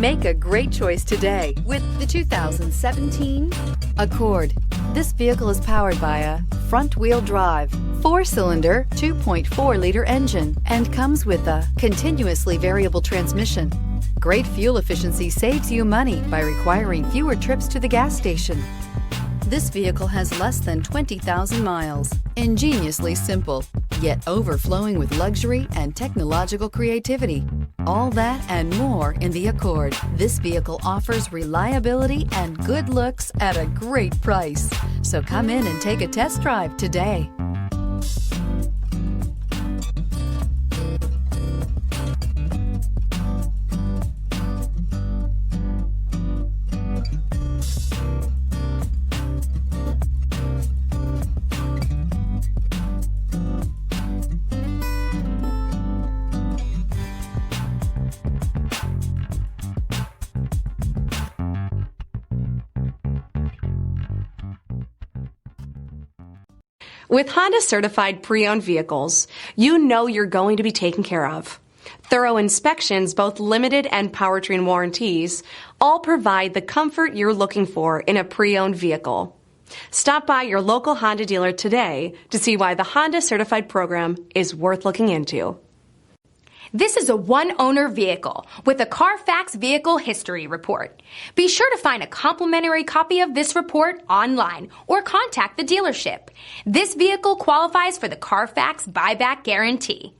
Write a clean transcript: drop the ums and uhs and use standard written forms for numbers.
Make a great choice today with the 2017 Accord. This vehicle is powered by a front-wheel drive, 4-cylinder, 2.4-liter engine and comes with a continuously variable transmission. Great fuel efficiency saves you money by requiring fewer trips to the gas station. This vehicle has less than 20,000 miles. Ingeniously simple, yet overflowing with luxury and technological creativity. All that and more in the Accord. This vehicle offers reliability and good looks at a great price. So come in and take a test drive today. With Honda certified pre-owned vehicles, you know you're going to be taken care of. Thorough inspections, both limited and powertrain warranties, all provide the comfort you're looking for in a pre-owned vehicle. Stop by your local Honda dealer today to see why the Honda certified program is worth looking into. This is a one-owner vehicle with a Carfax Vehicle History Report. Be sure to find a complimentary copy of this report online or contact the dealership. This vehicle qualifies for the Carfax Buyback Guarantee.